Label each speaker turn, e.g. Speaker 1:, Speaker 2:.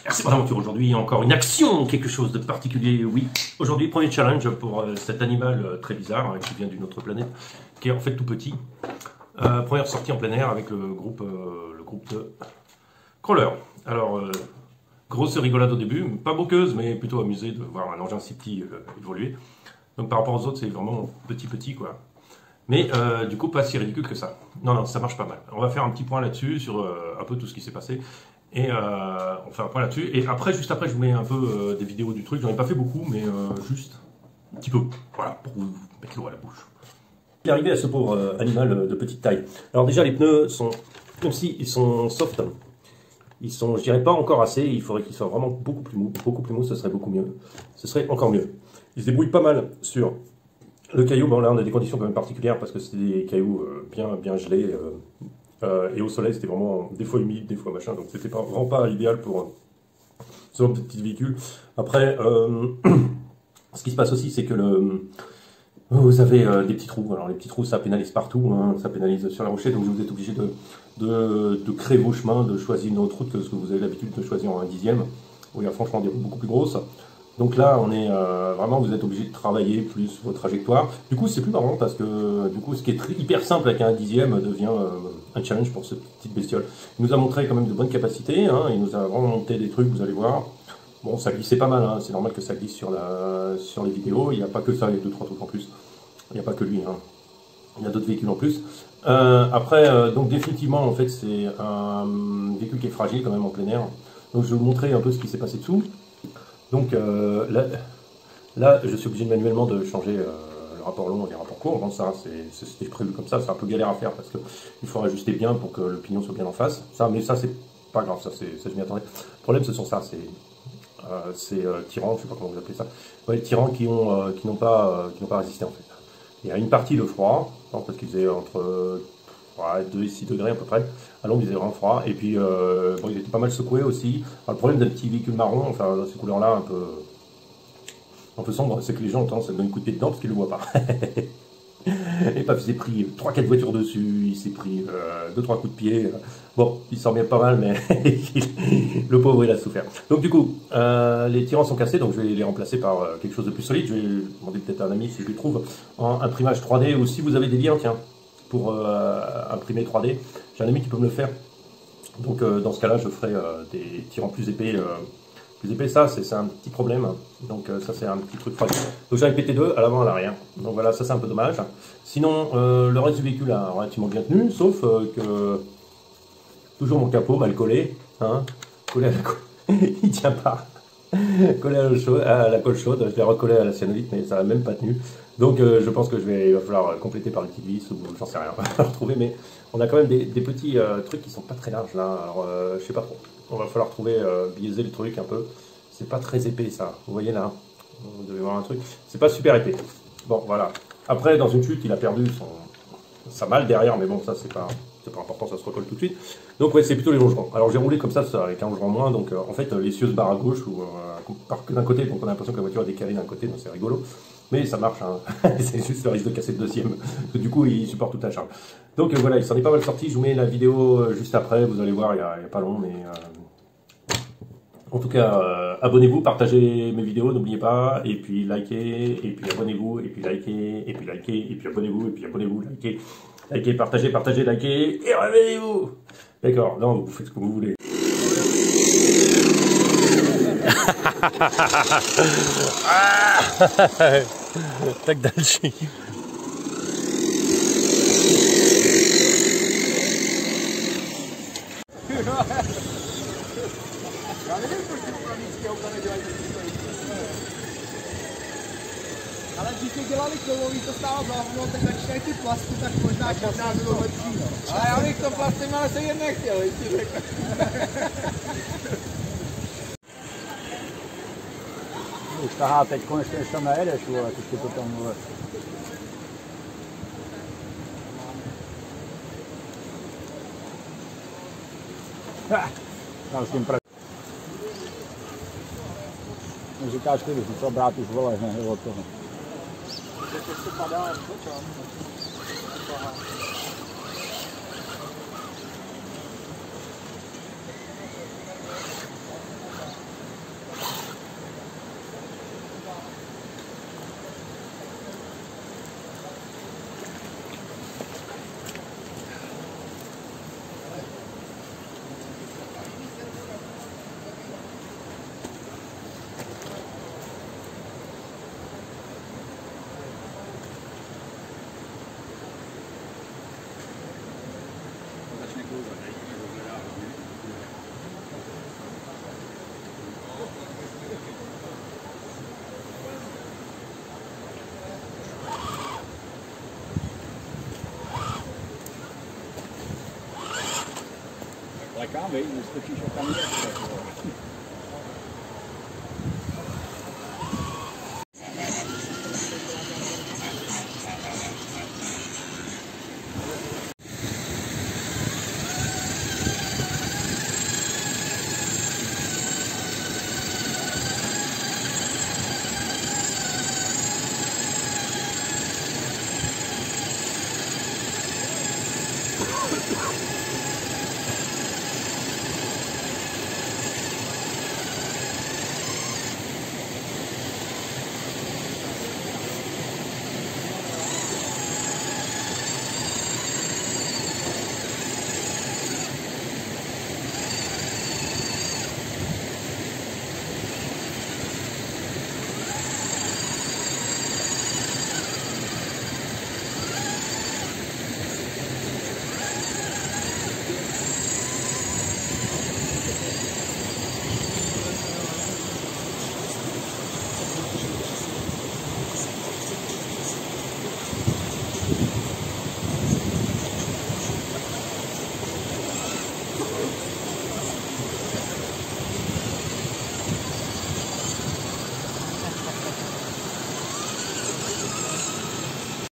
Speaker 1: Merci pour l'aventure. Aujourd'hui, encore une action, quelque chose de particulier. Oui, aujourd'hui, premier challenge pour cet animal très bizarre qui vient d'une autre planète, qui est en fait tout petit. Première sortie en plein air avec le groupe de Crawler. Alors, grosse rigolade au début, pas moqueuse, mais plutôt amusée de voir un engin si petit évoluer. Donc par rapport aux autres, c'est vraiment petit quoi. Mais du coup, pas si ridicule que ça. Non, non, ça marche pas mal. On va faire un petit point là-dessus, sur un peu tout ce qui s'est passé. Et on fait un point là-dessus. Et après, juste après, je vous mets un peu des vidéos du truc. J'en ai pas fait beaucoup, mais juste un petit peu. Voilà, pour vous mettre l'eau à la bouche. Il est arrivé à ce pauvre animal de petite taille. Alors déjà, les pneus sont, même si ils sont soft, ils sont, je dirais pas encore assez. Il faudrait qu'ils soient vraiment beaucoup plus mous. Beaucoup plus mous, ce serait beaucoup mieux. Ce serait encore mieux. Ils se débrouillent pas mal sur le caillou. Bon, là, on a des conditions quand même particulières parce que c'était des cailloux bien gelés. Et au soleil, c'était vraiment des fois humide, des fois machin. Donc, c'était vraiment pas idéal pour ce genre de petit véhicule. Après, ce qui se passe aussi, c'est que vous avez des petits trous. Alors, les petits trous, ça pénalise partout. Hein, ça pénalise sur la rocher. Donc, vous êtes obligé de créer vos chemins, de choisir une autre route que ce que vous avez l'habitude de choisir en 1/10. Où il y a franchement des routes beaucoup plus grosses. Donc là, on est vraiment, vous êtes obligé de travailler plus vos trajectoires. Du coup, c'est plus marrant parce que du coup, ce qui est hyper simple avec un 1/10 devient un challenge pour cette petite bestiole. Il nous a montré quand même de bonnes capacités. Hein, il nous a vraiment monté des trucs, vous allez voir. Bon, ça glissait pas mal. Hein, c'est normal que ça glisse sur les vidéos. Il n'y a pas que ça, il y a 2-3 trucs en plus. Il n'y a pas que lui. Hein. Il y a d'autres véhicules en plus. Après, donc définitivement, en fait, c'est un véhicule qui est fragile quand même en plein air. Donc, je vais vous montrer un peu ce qui s'est passé dessous. Donc là, je suis obligé manuellement de changer le rapport long et les rapports courts. Bon, ça, c'était prévu comme ça, c'est un peu galère à faire parce qu'il faut ajuster bien pour que le pignon soit bien en face. Ça, mais ça, c'est pas grave, ça je m'y attendais. Le problème, ce sont ça, c'est tyrans, je sais pas comment vous appelez ça. Ouais, les tyrans qui n'ont pas résisté en fait. Il y a une partie de froid, parce qu'ils faisaient entre 2 et 6 degrés à peu près. À Londres, ils étaient vraiment froid. Et puis, bon, ils étaient pas mal secoués aussi. Alors, le problème d'un petit véhicule marron, enfin, ces couleurs-là un peu sombres, c'est que les gens ont tendance à donner un coup de pied dedans parce qu'ils ne le voient pas. Et paf, il s'est pris 3-4 voitures dessus, il s'est pris 2-3 coups de pied. Bon, il s'en remet pas mal, mais le pauvre, il a souffert. Donc, du coup, les tirants sont cassés, donc je vais les remplacer par quelque chose de plus solide. Je vais demander peut-être à un ami si je le trouve en imprimage 3D ou si vous avez des liens, tiens, pour imprimer 3D. J'ai un ami qui peut me le faire. Donc dans ce cas-là, je ferai des tirants plus épais. Ça, c'est un petit problème. Donc ça, c'est un petit truc fragile. Donc j'ai un PT2 à l'avant, à l'arrière. Donc voilà, ça c'est un peu dommage. Sinon, le reste du véhicule a relativement bien tenu, sauf que toujours mon capot mal collé. Hein, collé à la colle. Il tient pas. Collé à la colle chaude. Je l'ai recollé à la cyanolite, mais ça n'a même pas tenu. Donc je pense que il va falloir compléter par une petite vis ou j'en sais rien, on va retrouver, mais on a quand même des petits trucs qui sont pas très larges là, alors je sais pas trop, on va falloir trouver, biaiser le truc un peu, c'est pas très épais ça, vous voyez là, vous devez voir un truc, c'est pas super épais. Bon voilà, après dans une chute il a perdu sa malle derrière, mais bon ça c'est pas important, ça se recolle tout de suite. Donc ouais, c'est plutôt les longerons. Alors j'ai roulé comme ça avec un longeron moins, donc en fait l'essieu se barre à gauche ou d'un côté, donc on a l'impression que la voiture est décalée d'un côté, donc c'est rigolo. Mais ça marche, hein. C'est juste le risque de casser le deuxième, parce que du coup il supporte toute la charge. Donc voilà, il s'en est pas mal sorti, je vous mets la vidéo juste après, vous allez voir, il n'y a pas long, mais en tout cas, abonnez-vous, partagez mes vidéos, n'oubliez pas, et puis likez, et puis abonnez-vous, et puis likez, et puis likez, et puis abonnez-vous, et puis abonnez-vous, likez, likez, partagez, likez, et réveillez-vous. D'accord, non, vous faites ce que vous voulez. Tak další.
Speaker 2: Já nevím, proč ty ukrajinské auta nedělají ale když dělali kovový, to stálo bláhno, tak začínají ty plasty, tak možná bylo lepší. Ale já bych to plastem ale se jen nechtěl, ti řekl.
Speaker 3: Už tahá teď konečně, než tam nejedeš, vole, ty to tam, vole. Tam s tím říkáš ty, když to brát už, vole, ne, od toho.
Speaker 2: Teď to padá,
Speaker 3: někam, vej, neskočíš a tam jdeš.